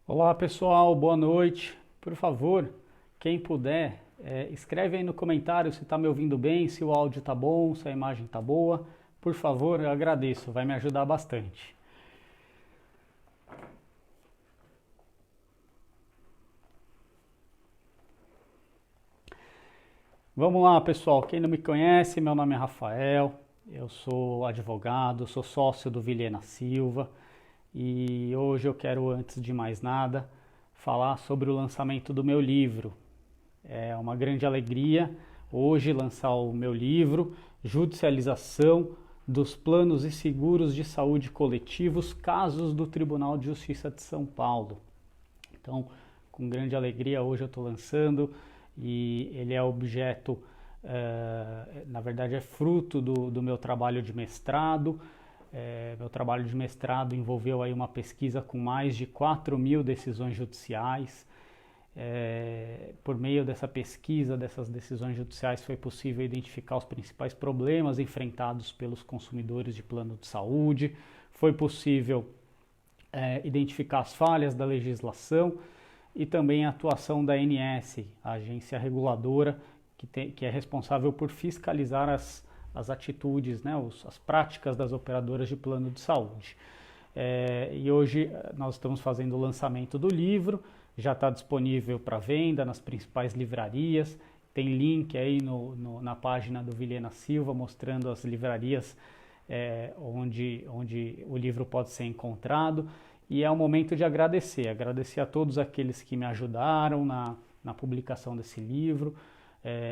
Olá pessoal, boa noite. Por favor, quem puder, escreve aí no comentário se está me ouvindo bem, se o áudio está bom, se a imagem está boa. Por favor, eu agradeço, vai me ajudar bastante. Vamos lá pessoal, quem não me conhece, meu nome é Rafael, eu sou advogado, sou sócio do Vilhena Silva e hoje eu quero, antes de mais nada, falar sobre o lançamento do meu livro. É uma grande alegria hoje lançar o meu livro, Judicialização dos Planos e Seguros de Saúde Coletivos, casos do Tribunal de Justiça de São Paulo. Então, com grande alegria, hoje eu estou lançando e ele é objeto, na verdade é fruto do meu trabalho de mestrado. Meu trabalho de mestrado envolveu aí uma pesquisa com mais de 4.000 decisões judiciais. Por meio dessa pesquisa, dessas decisões judiciais, foi possível identificar os principais problemas enfrentados pelos consumidores de plano de saúde, foi possível identificar as falhas da legislação e também a atuação da ANS, a agência reguladora, que é responsável por fiscalizar as atitudes, né, as práticas das operadoras de plano de saúde. E hoje nós estamos fazendo o lançamento do livro, já está disponível para venda nas principais livrarias, tem link aí na página do Vilhena Silva mostrando as livrarias onde o livro pode ser encontrado. E é um momento de agradecer a todos aqueles que me ajudaram na publicação desse livro,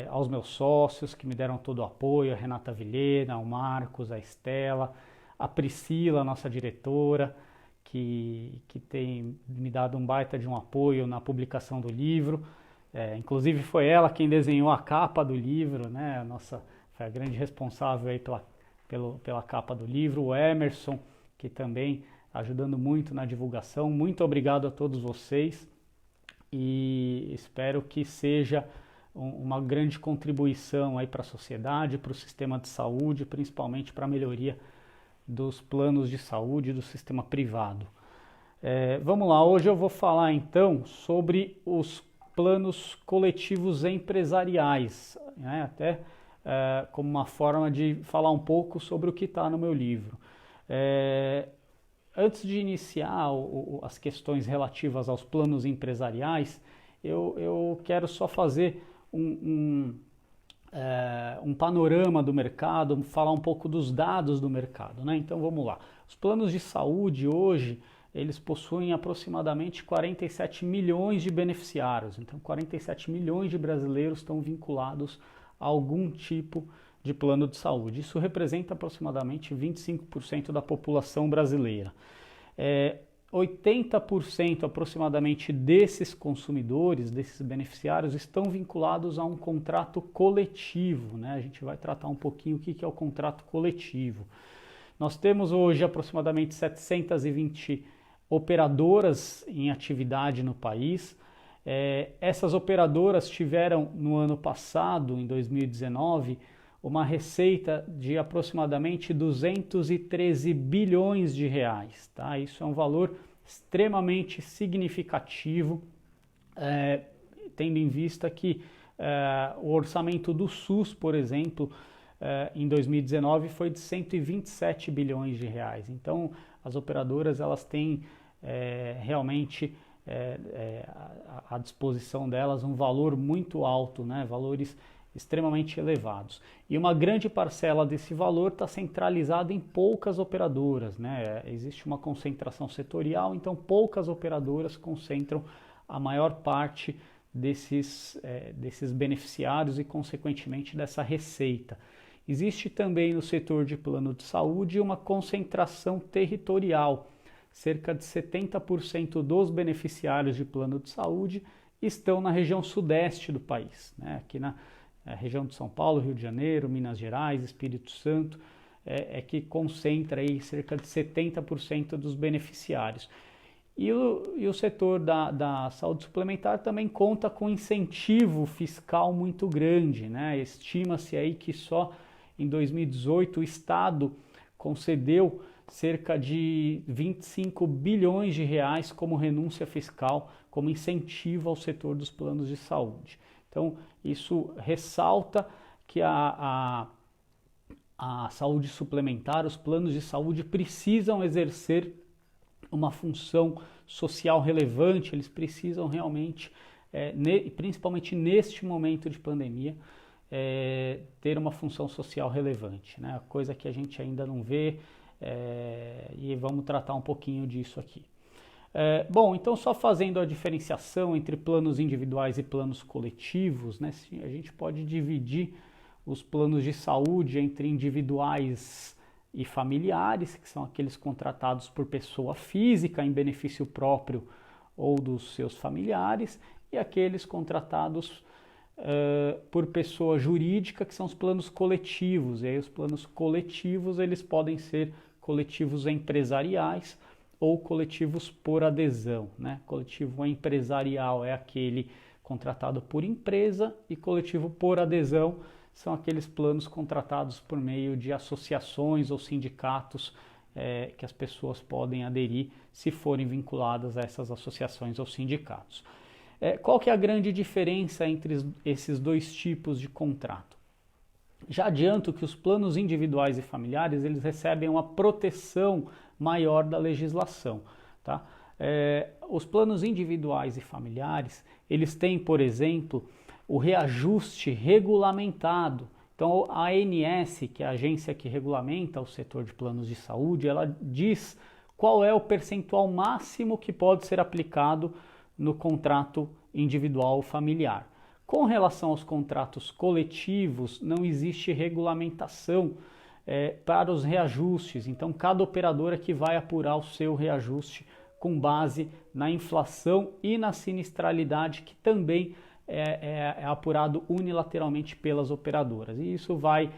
aos meus sócios que me deram todo o apoio, a Renata Vilhena, o Marcos, a Estela, a Priscila, nossa diretora, que tem me dado um baita de um apoio na publicação do livro. Inclusive foi ela quem desenhou a capa do livro, né? Foi a grande responsável aí pela capa do livro. O Emerson, que também ajudando muito na divulgação. Muito obrigado a todos vocês e espero que seja uma grande contribuição aí para a sociedade, para o sistema de saúde, principalmente para a melhoria dos planos de saúde do sistema privado. Vamos lá, hoje eu vou falar então sobre os planos coletivos empresariais, né? Até como uma forma de falar um pouco sobre o que está no meu livro. Antes de iniciar as questões relativas aos planos empresariais, eu quero só fazer um panorama do mercado, falar um pouco dos dados do mercado, né? Então vamos lá. Os planos de saúde hoje, eles possuem aproximadamente 47 milhões de beneficiários. Então 47 milhões de brasileiros estão vinculados a algum tipo de plano de saúde. Isso representa aproximadamente 25% da população brasileira. 80% aproximadamente desses consumidores, desses beneficiários, estão vinculados a um contrato coletivo, né? A gente vai tratar um pouquinho o que é o contrato coletivo. Nós temos hoje aproximadamente 720 operadoras em atividade no país. Essas operadoras tiveram no ano passado, em 2019, uma receita de aproximadamente 213 bilhões de reais. Tá? Isso é um valor extremamente significativo, tendo em vista que o orçamento do SUS, por exemplo, em 2019 foi de 127 bilhões de reais. Então, as operadoras elas têm realmente à disposição delas um valor muito alto, né? Valores extremamente elevados. E uma grande parcela desse valor está centralizada em poucas operadoras, né? Existe uma concentração setorial, então poucas operadoras concentram a maior parte desses beneficiários e, consequentemente, dessa receita. Existe também no setor de plano de saúde uma concentração territorial. Cerca de 70% dos beneficiários de plano de saúde estão na região sudeste do país, né? Aqui na região de São Paulo, Rio de Janeiro, Minas Gerais, Espírito Santo, que concentra aí cerca de 70% dos beneficiários. E o setor da saúde suplementar também conta com incentivo fiscal muito grande, né? Estima-se aí que só em 2018 o Estado concedeu cerca de 25 bilhões de reais como renúncia fiscal, como incentivo ao setor dos planos de saúde. Então, isso ressalta que a saúde suplementar, os planos de saúde precisam exercer uma função social relevante, eles precisam realmente, principalmente neste momento de pandemia, ter uma função social relevante, né? Coisa que a gente ainda não vê, e vamos tratar um pouquinho disso aqui. Bom, então só fazendo a diferenciação entre planos individuais e planos coletivos, né? A gente pode dividir os planos de saúde entre individuais e familiares, que são aqueles contratados por pessoa física em benefício próprio ou dos seus familiares, e aqueles contratados por pessoa jurídica, que são os planos coletivos. E aí os planos coletivos, eles podem ser coletivos empresariais ou coletivos por adesão, né? Coletivo empresarial é aquele contratado por empresa, e coletivo por adesão são aqueles planos contratados por meio de associações ou sindicatos que as pessoas podem aderir se forem vinculadas a essas associações ou sindicatos. Qual que é a grande diferença entre esses dois tipos de contrato? Já adianto que os planos individuais e familiares, eles recebem uma proteção maior da legislação, tá? Os planos individuais e familiares, eles têm, por exemplo, o reajuste regulamentado. Então, a ANS, que é a agência que regulamenta o setor de planos de saúde, ela diz qual é o percentual máximo que pode ser aplicado no contrato individual ou familiar. Com relação aos contratos coletivos, não existe regulamentação para os reajustes. Então, cada operadora que vai apurar o seu reajuste com base na inflação e na sinistralidade, que também é apurado unilateralmente pelas operadoras. E isso vai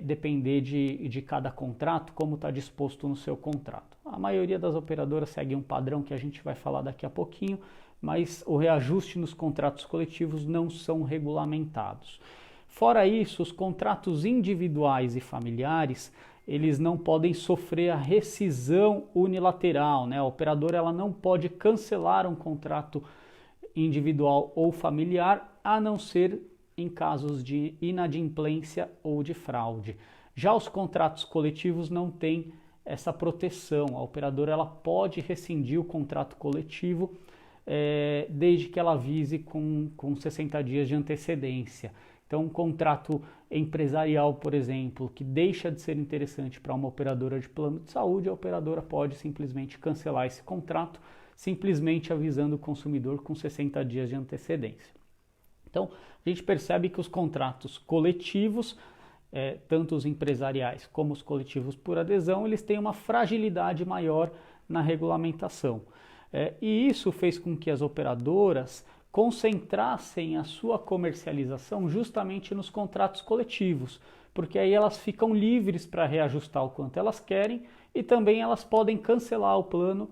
depender de cada contrato, como está disposto no seu contrato. A maioria das operadoras segue um padrão que a gente vai falar daqui a pouquinho, mas o reajuste nos contratos coletivos não são regulamentados. Fora isso, os contratos individuais e familiares, eles não podem sofrer a rescisão unilateral, né? A operadora ela não pode cancelar um contrato individual ou familiar, a não ser em casos de inadimplência ou de fraude. Já os contratos coletivos não têm essa proteção. A operadora ela pode rescindir o contrato coletivo desde que ela avise com 60 dias de antecedência. Então, um contrato empresarial, por exemplo, que deixa de ser interessante para uma operadora de plano de saúde, a operadora pode simplesmente cancelar esse contrato, simplesmente avisando o consumidor com 60 dias de antecedência. Então, a gente percebe que os contratos coletivos, tanto os empresariais como os coletivos por adesão, eles têm uma fragilidade maior na regulamentação. E isso fez com que as operadoras concentrassem a sua comercialização justamente nos contratos coletivos, porque aí elas ficam livres para reajustar o quanto elas querem e também elas podem cancelar o plano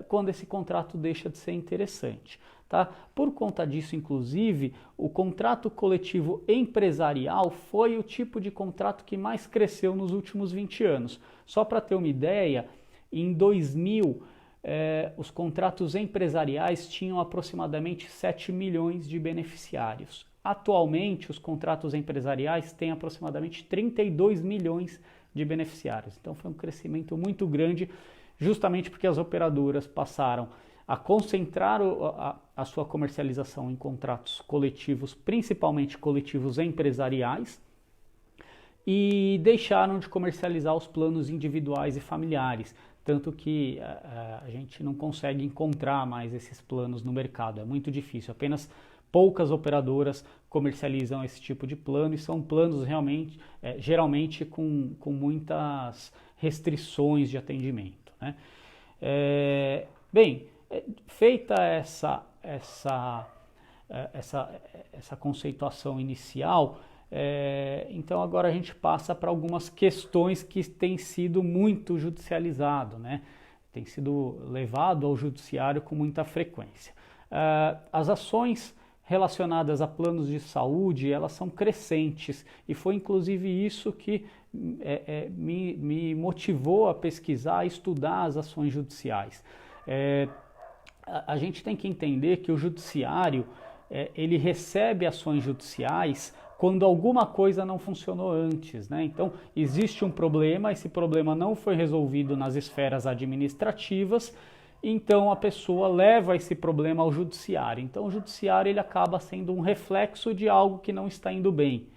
quando esse contrato deixa de ser interessante. Tá? Por conta disso, inclusive, o contrato coletivo empresarial foi o tipo de contrato que mais cresceu nos últimos 20 anos. Só para ter uma ideia, em 2000, os contratos empresariais tinham aproximadamente 7 milhões de beneficiários. Atualmente, os contratos empresariais têm aproximadamente 32 milhões de beneficiários. Então, foi um crescimento muito grande, justamente porque as operadoras passaram a concentrar a sua comercialização em contratos coletivos, principalmente coletivos empresariais, e deixaram de comercializar os planos individuais e familiares, tanto que a gente não consegue encontrar mais esses planos no mercado, é muito difícil, apenas poucas operadoras comercializam esse tipo de plano e são planos realmente, geralmente com muitas restrições de atendimento, né? Bem, feita essa conceituação inicial, então agora a gente passa para algumas questões que têm sido muito judicializado, né? Tem sido levado ao judiciário com muita frequência. As ações relacionadas a planos de saúde, elas são crescentes, e foi inclusive isso que me motivou a pesquisar, a estudar as ações judiciais. A gente tem que entender que o judiciário, ele recebe ações judiciais quando alguma coisa não funcionou antes, né? Então, existe um problema, esse problema não foi resolvido nas esferas administrativas, então a pessoa leva esse problema ao judiciário. Então, o judiciário ele acaba sendo um reflexo de algo que não está indo bem.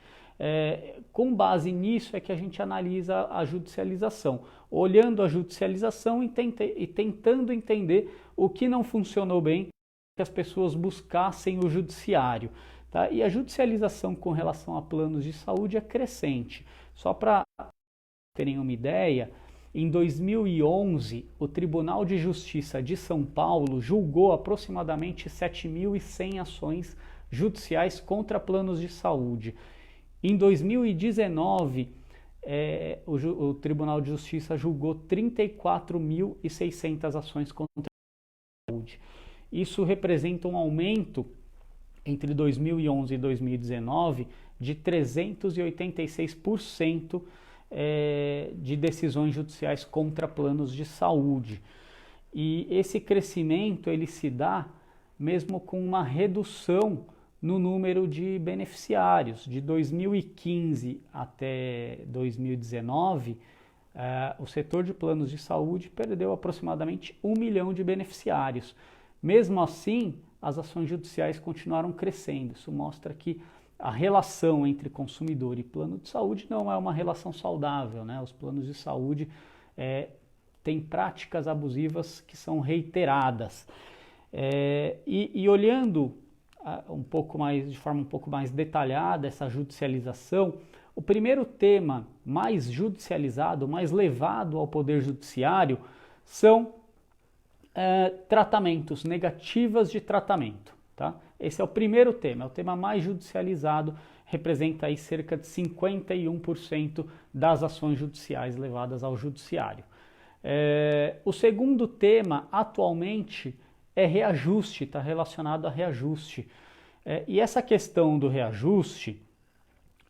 Com base nisso é que a gente analisa a judicialização, olhando a judicialização e tentando entender o que não funcionou bem, que as pessoas buscassem o judiciário. Tá? E a judicialização com relação a planos de saúde é crescente. Só para terem uma ideia, em 2011, o Tribunal de Justiça de São Paulo julgou aproximadamente 7.100 ações judiciais contra planos de saúde. Em 2019, o Tribunal de Justiça julgou 34.600 ações contra a saúde. Isso representa um aumento entre 2011 e 2019 de 386% de decisões judiciais contra planos de saúde. E esse crescimento ele se dá mesmo com uma redução no número de beneficiários. De 2015 até 2019, o setor de planos de saúde perdeu aproximadamente 1 milhão de beneficiários. Mesmo assim, as ações judiciais continuaram crescendo. Isso mostra que a relação entre consumidor e plano de saúde não é uma relação saudável, né? Os planos de saúde têm práticas abusivas que são reiteradas. E olhando de forma um pouco mais detalhada essa judicialização, o primeiro tema mais judicializado, mais levado ao Poder Judiciário, são tratamentos, negativas de tratamento. Tá? Esse é o primeiro tema, é o tema mais judicializado, representa aí cerca de 51% das ações judiciais levadas ao judiciário. O segundo tema, atualmente, é reajuste, está relacionado a reajuste. E essa questão do reajuste,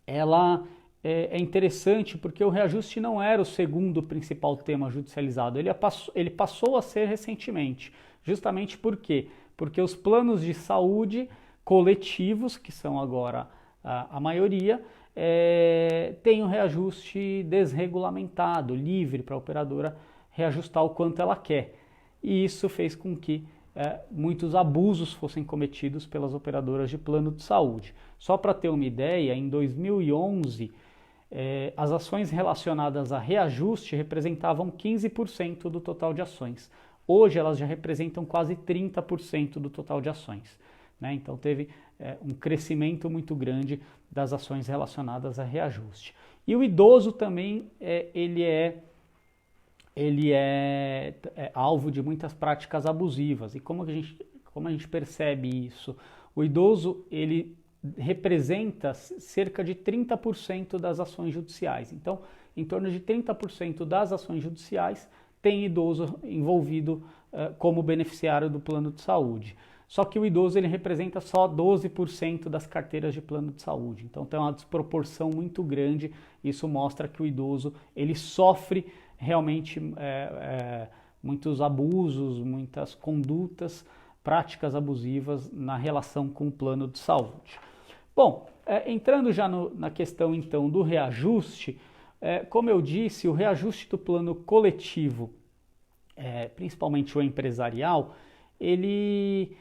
ela é interessante porque o reajuste não era o segundo principal tema judicializado, ele passou a ser recentemente, justamente por quê? Porque os planos de saúde coletivos, que são agora a maioria, têm um reajuste desregulamentado, livre para a operadora reajustar o quanto ela quer. E isso fez com que muitos abusos fossem cometidos pelas operadoras de plano de saúde. Só para ter uma ideia, em 2011, as ações relacionadas a reajuste representavam 15% do total de ações. Hoje elas já representam quase 30% do total de ações, né? Então teve um crescimento muito grande das ações relacionadas a reajuste. E o idoso também ele é alvo de muitas práticas abusivas. E como a gente percebe isso? O idoso ele representa cerca de 30% das ações judiciais. Então, em torno de 30% das ações judiciais tem idoso envolvido como beneficiário do plano de saúde. Só que o idoso ele representa só 12% das carteiras de plano de saúde. Então tem uma desproporção muito grande. Isso mostra que o idoso ele sofre realmente muitos abusos, muitas condutas, práticas abusivas na relação com o plano de saúde. Bom, entrando já na questão então do reajuste, como eu disse, o reajuste do plano coletivo, principalmente o empresarial, ele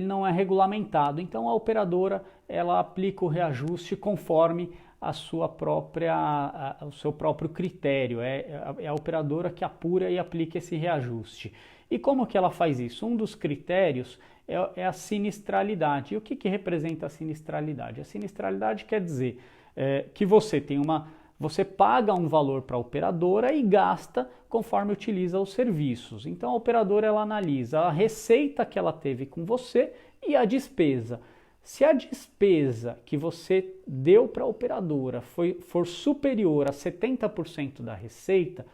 não é regulamentado. Então a operadora ela aplica o reajuste conforme o seu próprio critério. É a operadora que apura e aplica esse reajuste. E como que ela faz isso? Um dos critérios é a sinistralidade. E o que representa a sinistralidade? A sinistralidade quer dizer que você paga um valor para a operadora e gasta conforme utiliza os serviços. Então a operadora ela analisa a receita que ela teve com você e a despesa. Se a despesa que você deu para a operadora for superior a 70% da receita,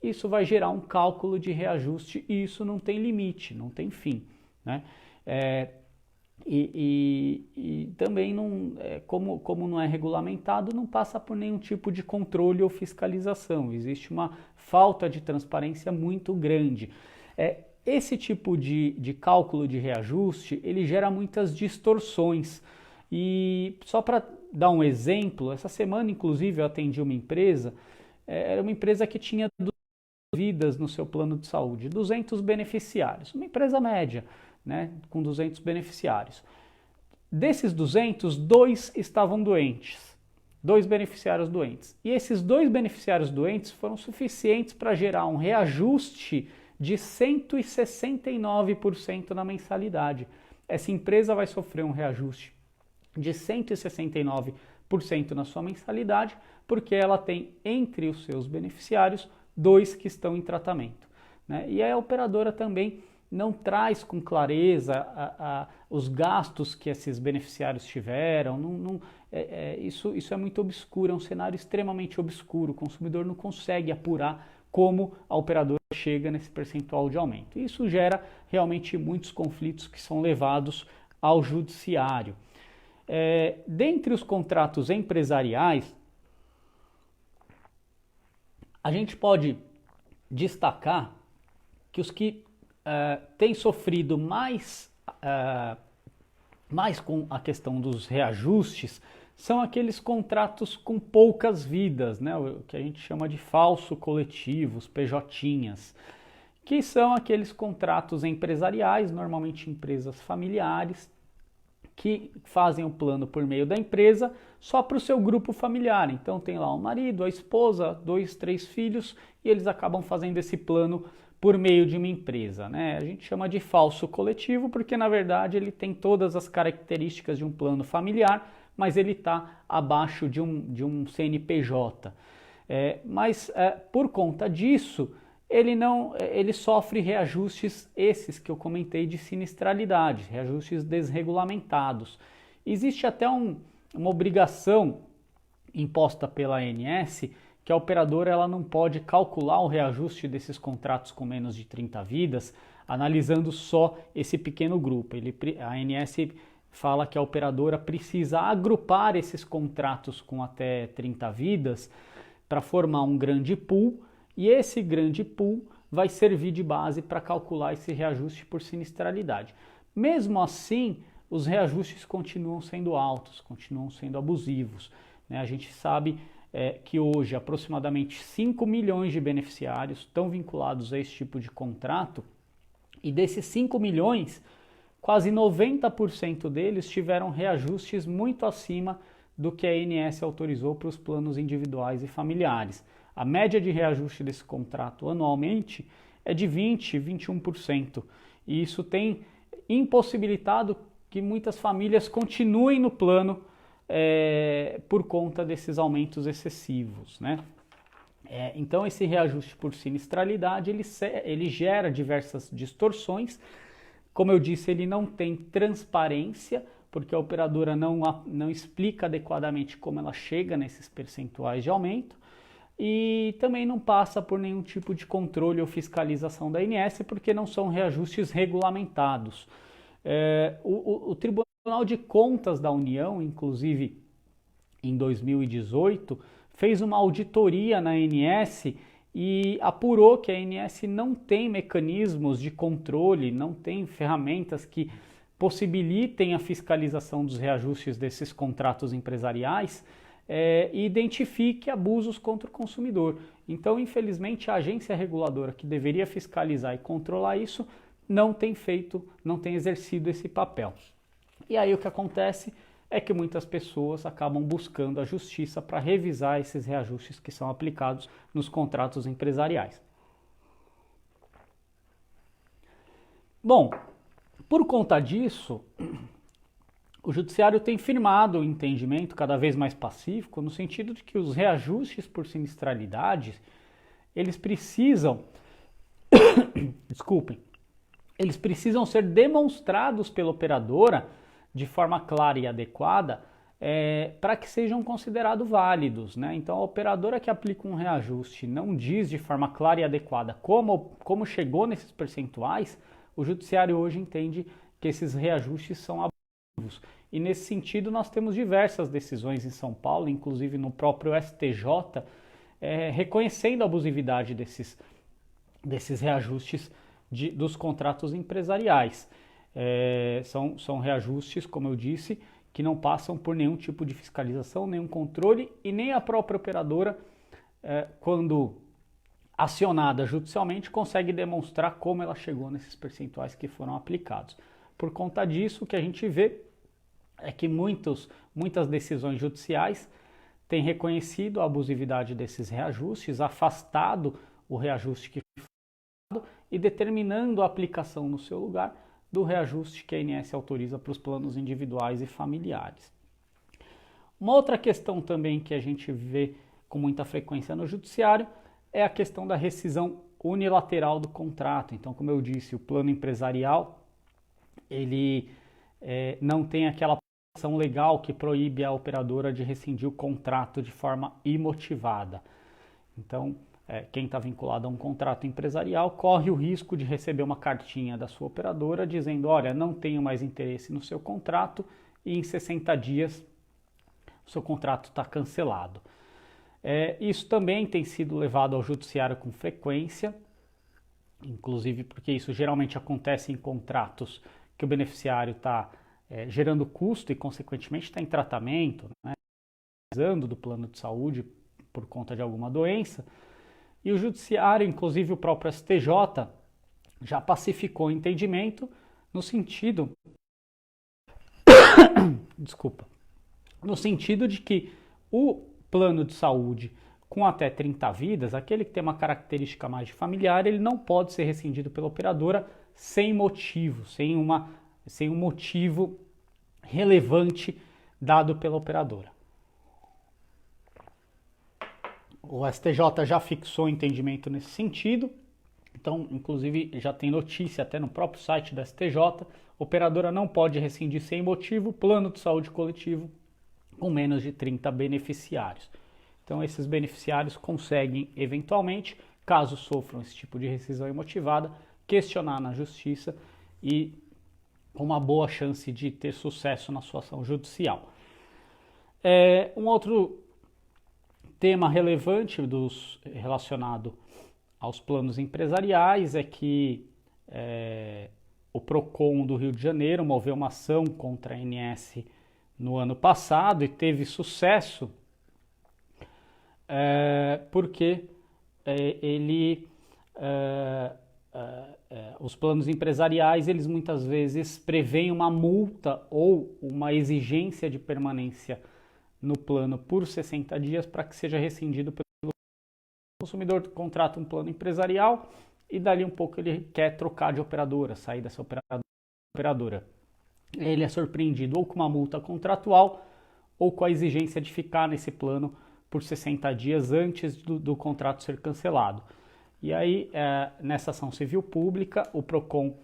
isso vai gerar um cálculo de reajuste e isso não tem limite, não tem fim, né? E também, não, como não é regulamentado, não passa por nenhum tipo de controle ou fiscalização. Existe uma falta de transparência muito grande. Esse tipo de cálculo de reajuste, ele gera muitas distorções. E só para dar um exemplo, essa semana, inclusive, eu atendi uma empresa, era uma empresa que tinha 200 vidas no seu plano de saúde, 200 beneficiários, uma empresa média, né, com 200 beneficiários. Desses 200, dois estavam doentes, dois beneficiários doentes. E esses dois beneficiários doentes foram suficientes para gerar um reajuste de 169% na mensalidade. Essa empresa vai sofrer um reajuste de 169% na sua mensalidade, porque ela tem entre os seus beneficiários dois que estão em tratamento, né? E a operadora também não traz com clareza os gastos que esses beneficiários tiveram. Isso é muito obscuro, é um cenário extremamente obscuro. O consumidor não consegue apurar como a operadora chega nesse percentual de aumento. Isso gera realmente muitos conflitos que são levados ao judiciário. Dentre os contratos empresariais, a gente pode destacar que os que têm sofrido mais com a questão dos reajustes são aqueles contratos com poucas vidas, né? O que a gente chama de falso coletivos, PJinhas, que são aqueles contratos empresariais, normalmente empresas familiares, que fazem o plano por meio da empresa só para o seu grupo familiar. Então tem lá o marido, a esposa, 2, 3 filhos, e eles acabam fazendo esse plano por meio de uma empresa, né? A gente chama de falso coletivo porque, na verdade, ele tem todas as características de um plano familiar, mas ele está abaixo de um CNPJ. Mas por conta disso, ele sofre reajustes esses que eu comentei de sinistralidade, reajustes desregulamentados. Existe até uma obrigação imposta pela ANS que a operadora ela não pode calcular o reajuste desses contratos com menos de 30 vidas, analisando só esse pequeno grupo. A ANS fala que a operadora precisa agrupar esses contratos com até 30 vidas para formar um grande pool, e esse grande pool vai servir de base para calcular esse reajuste por sinistralidade. Mesmo assim, os reajustes continuam sendo altos, continuam sendo abusivos, né? A gente sabe que hoje aproximadamente 5 milhões de beneficiários estão vinculados a esse tipo de contrato, e desses 5 milhões, quase 90% deles tiveram reajustes muito acima do que a ANS autorizou para os planos individuais e familiares. A média de reajuste desse contrato anualmente é de 20%, 21%, e isso tem impossibilitado que muitas famílias continuem no plano por conta desses aumentos excessivos, né? Então esse reajuste por sinistralidade ele gera diversas distorções. Como eu disse, ele não tem transparência, porque a operadora não explica adequadamente como ela chega nesses percentuais de aumento, e também não passa por nenhum tipo de controle ou fiscalização da ANS, porque não são reajustes regulamentados. O Tribunal de Contas da União, inclusive em 2018, fez uma auditoria na ANS e apurou que a ANS não tem mecanismos de controle, não tem ferramentas que possibilitem a fiscalização dos reajustes desses contratos empresariais e identifique abusos contra o consumidor. Então, infelizmente, a agência reguladora que deveria fiscalizar e controlar isso não tem exercido esse papel. E aí o que acontece é que muitas pessoas acabam buscando a justiça para revisar esses reajustes que são aplicados nos contratos empresariais. Bom, por conta disso, o judiciário tem firmado um entendimento cada vez mais pacífico, no sentido de que os reajustes por sinistralidade, eles precisam, eles precisam ser demonstrados pela operadora de forma clara e adequada para que sejam considerados válidos, né? Então a operadora que aplica um reajuste não diz de forma clara e adequada como chegou nesses percentuais, o judiciário hoje entende que esses reajustes são E nesse sentido nós temos diversas decisões em São Paulo, inclusive no próprio STJ, reconhecendo a abusividade desses reajustes dos contratos empresariais. São reajustes, como eu disse, que não passam por nenhum tipo de fiscalização, nenhum controle, e nem a própria operadora, quando acionada judicialmente, consegue demonstrar como ela chegou nesses percentuais que foram aplicados. Por conta disso, o que a gente vê é que muitas decisões judiciais têm reconhecido a abusividade desses reajustes, afastado o reajuste que foi dado e determinando a aplicação no seu lugar do reajuste que a ANS autoriza para os planos individuais e familiares. Uma outra questão também que a gente vê com muita frequência no judiciário é a questão da rescisão unilateral do contrato. Então, como eu disse, o plano empresarial ele não tem aquela ação legal que proíbe a operadora de rescindir o contrato de forma imotivada. Então, quem está vinculado a um contrato empresarial corre o risco de receber uma cartinha da sua operadora dizendo: olha, não tenho mais interesse no seu contrato e em 60 dias o seu contrato está cancelado. Isso também tem sido levado ao judiciário com frequência, inclusive porque isso geralmente acontece em contratos que o beneficiário está gerando custo e, consequentemente, está em tratamento, né, precisando do plano de saúde por conta de alguma doença. E o judiciário, inclusive o próprio STJ, já pacificou o entendimento no sentido no sentido de que o plano de saúde com até 30 vidas, aquele que tem uma característica mais de familiar, ele não pode ser rescindido pela operadora sem motivo, sem um motivo relevante dado pela operadora. O STJ já fixou o entendimento nesse sentido, então, inclusive, já tem notícia até no próprio site da STJ, operadora não pode rescindir sem motivo plano de saúde coletivo com menos de 30 beneficiários. Então, esses beneficiários conseguem, eventualmente, caso sofram esse tipo de rescisão imotivada, questionar na justiça e com uma boa chance de ter sucesso na sua ação judicial. Um outro tema relevante relacionado aos planos empresariais é que o PROCON do Rio de Janeiro moveu uma ação contra a ANS no ano passado e teve sucesso porque os planos empresariais, eles muitas vezes prevêem uma multa ou uma exigência de permanência no plano por 60 dias para que seja rescindido pelo consumidor. Contrata um plano empresarial e dali um pouco ele quer trocar de operadora, sair dessa operadora. Ele é surpreendido ou com uma multa contratual ou com a exigência de ficar nesse plano por 60 dias antes do contrato ser cancelado. E aí, nessa ação civil pública, o PROCON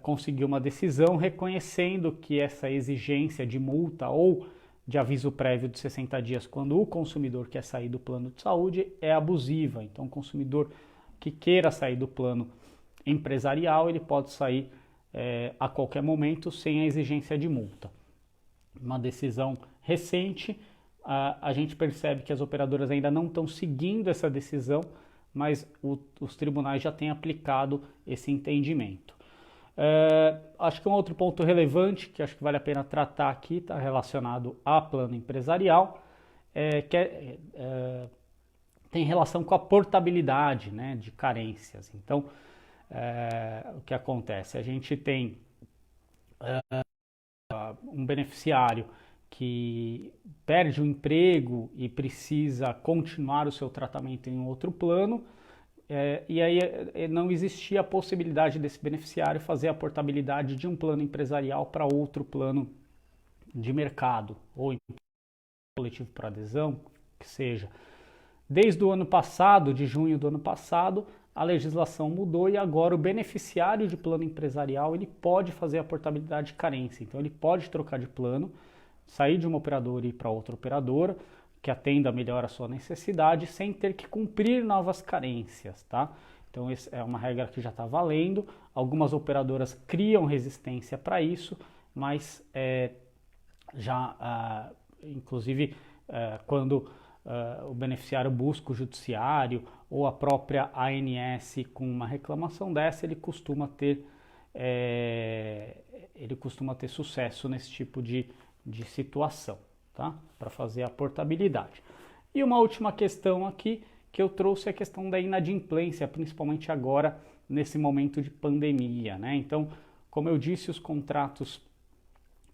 conseguiu uma decisão reconhecendo que essa exigência de multa ou de aviso prévio de 60 dias quando o consumidor quer sair do plano de saúde é abusiva. Então, o consumidor que queira sair do plano empresarial, ele pode sair a qualquer momento sem a exigência de multa. Uma decisão recente, a gente percebe que as operadoras ainda não estão seguindo essa decisão, mas os tribunais já têm aplicado esse entendimento. Acho que um outro ponto relevante, que acho que vale a pena tratar aqui, está relacionado a plano empresarial, tem relação com a portabilidade, né, de carências. Então, o que acontece? A gente tem um beneficiário que perde o emprego e precisa continuar o seu tratamento em outro plano, e aí não existia a possibilidade desse beneficiário fazer a portabilidade de um plano empresarial para outro plano de mercado, ou coletivo por adesão, que seja. Desde o ano passado, de junho do ano passado, a legislação mudou e agora o beneficiário de plano empresarial ele pode fazer a portabilidade de carência. Então ele pode trocar de plano, sair de uma operadora e ir para outra operadora, que atenda melhor a sua necessidade, sem ter que cumprir novas carências, tá? Então essa é uma regra que já está valendo. Algumas operadoras criam resistência para isso mas inclusive quando o beneficiário busca o judiciário ou a própria ANS com uma reclamação dessa, ele costuma ter sucesso nesse tipo de situação, tá? Para fazer a portabilidade. E uma última questão aqui que eu trouxe é a questão da inadimplência, principalmente agora nesse momento de pandemia, né? Então, como eu disse, os contratos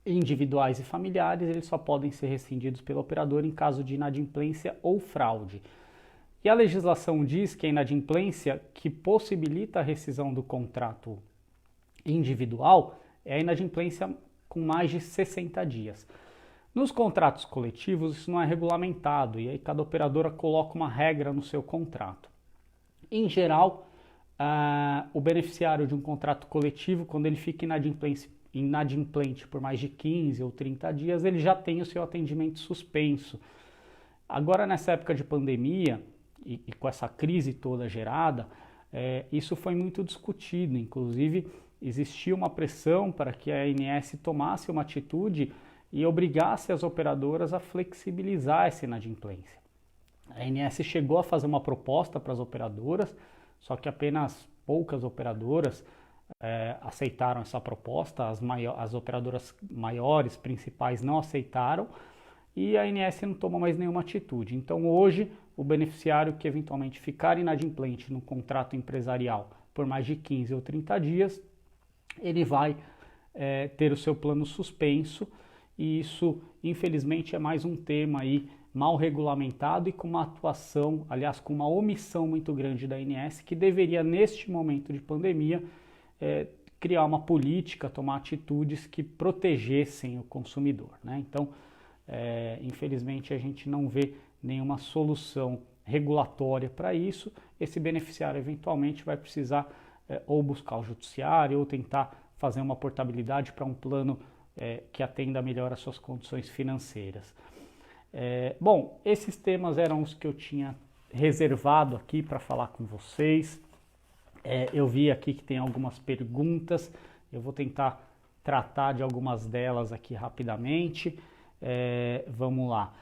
individuais e familiares, eles só podem ser rescindidos pelo operador em caso de inadimplência ou fraude. E a legislação diz que a inadimplência que possibilita a rescisão do contrato individual é a inadimplência com mais de 60 dias. Nos contratos coletivos isso não é regulamentado e aí cada operadora coloca uma regra no seu contrato. Em geral, o beneficiário de um contrato coletivo, quando ele fica inadimplente por mais de 15 ou 30 dias, ele já tem o seu atendimento suspenso. Agora, nessa época de pandemia e com essa crise toda gerada, isso foi muito discutido. Inclusive, existia uma pressão para que a ANS tomasse uma atitude e obrigasse as operadoras a flexibilizar essa inadimplência. A ANS chegou a fazer uma proposta para as operadoras, só que apenas poucas operadoras aceitaram essa proposta, as operadoras maiores, principais, não aceitaram e a ANS não tomou mais nenhuma atitude. Então hoje o beneficiário que eventualmente ficar inadimplente no contrato empresarial por mais de 15 ou 30 dias, ele vai ter o seu plano suspenso e isso infelizmente é mais um tema aí mal regulamentado e com uma atuação, aliás, com uma omissão muito grande da ANS, que deveria, neste momento de pandemia, criar uma política, tomar atitudes que protegessem o consumidor, né? Então, infelizmente, a gente não vê nenhuma solução regulatória para isso. Esse beneficiário, eventualmente, vai precisar ou buscar o judiciário ou tentar fazer uma portabilidade para um plano que atenda melhor às suas condições financeiras. Bom, esses temas eram os que eu tinha reservado aqui para falar com vocês. Eu vi aqui que tem algumas perguntas, eu vou tentar tratar de algumas delas aqui rapidamente. Vamos lá.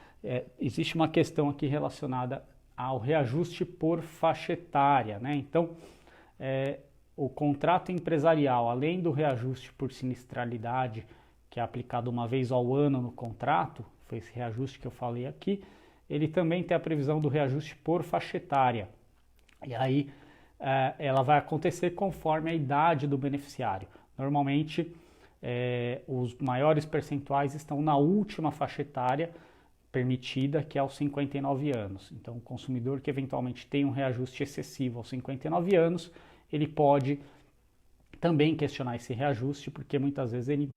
Existe uma questão aqui relacionada ao reajuste por faixa etária, né? Então, o contrato empresarial, além do reajuste por sinistralidade, que é aplicado uma vez ao ano no contrato, foi esse reajuste que eu falei aqui, ele também tem a previsão do reajuste por faixa etária. E aí ela vai acontecer conforme a idade do beneficiário. Normalmente, os maiores percentuais estão na última faixa etária permitida, que é aos 59 anos. Então, o consumidor que eventualmente tem um reajuste excessivo aos 59 anos, ele pode também questionar esse reajuste, porque muitas vezes ele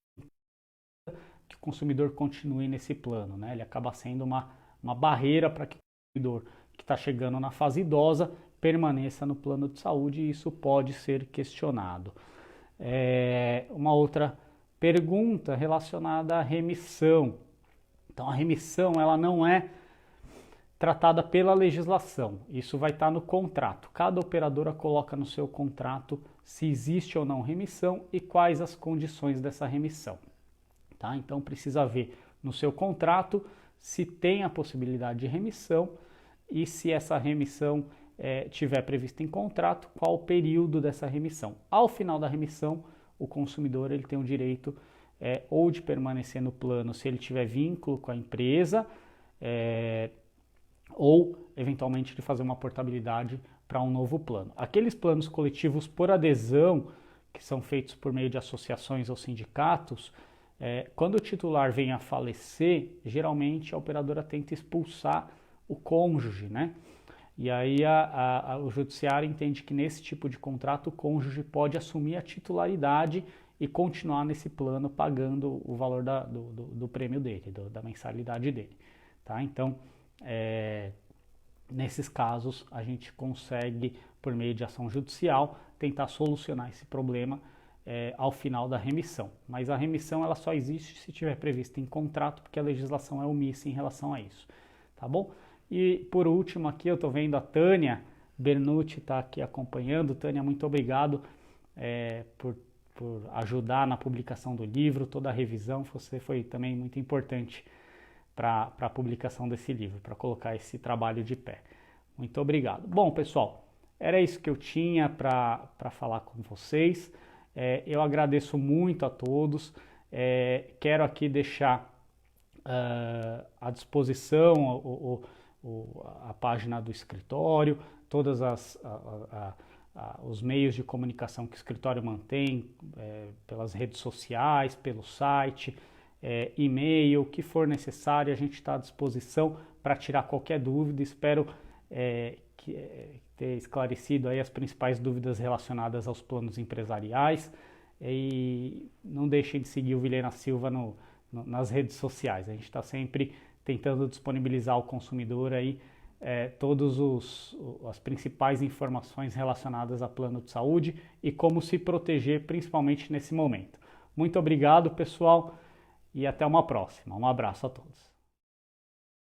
que o consumidor continue nesse plano, né? Ele acaba sendo uma barreira para que o consumidor que está chegando na fase idosa permaneça no plano de saúde e isso pode ser questionado. Uma outra pergunta relacionada à remissão. Então, a remissão ela não é tratada pela legislação, isso vai estar no contrato. Cada operadora coloca no seu contrato se existe ou não remissão e quais as condições dessa remissão. Tá? Então precisa ver no seu contrato se tem a possibilidade de remissão e se essa remissão tiver prevista em contrato, qual o período dessa remissão. Ao final da remissão, o consumidor ele tem o direito ou de permanecer no plano se ele tiver vínculo com a empresa, ou eventualmente de fazer uma portabilidade para um novo plano. Aqueles planos coletivos por adesão, que são feitos por meio de associações ou sindicatos, quando o titular vem a falecer, geralmente a operadora tenta expulsar o cônjuge, né? E aí o judiciário entende que nesse tipo de contrato o cônjuge pode assumir a titularidade e continuar nesse plano pagando o valor do prêmio dele, da mensalidade dele. Tá? Então, nesses casos, a gente consegue, por meio de ação judicial, tentar solucionar esse problema ao final da remissão. Mas a remissão ela só existe se estiver prevista em contrato, porque a legislação é omissa em relação a isso. Tá bom? E por último aqui eu estou vendo a Tânia Bernucci está aqui acompanhando. Tânia, muito obrigado por por ajudar na publicação do livro, toda a revisão. Você foi também muito importante para a publicação desse livro, para colocar esse trabalho de pé. Muito obrigado. Bom, pessoal, era isso que eu tinha para falar com vocês. Eu agradeço muito a todos. Quero aqui deixar à disposição a página do escritório, todos os meios de comunicação que o escritório mantém, pelas redes sociais, pelo site, e-mail, o que for necessário, a gente está à disposição para tirar qualquer dúvida. Espero ter esclarecido aí as principais dúvidas relacionadas aos planos empresariais, e não deixem de seguir o Vilhena Silva nas redes sociais. A gente está sempre tentando disponibilizar ao consumidor aí todas as principais informações relacionadas a plano de saúde e como se proteger, principalmente nesse momento. Muito obrigado, pessoal, e até uma próxima. Um abraço a todos.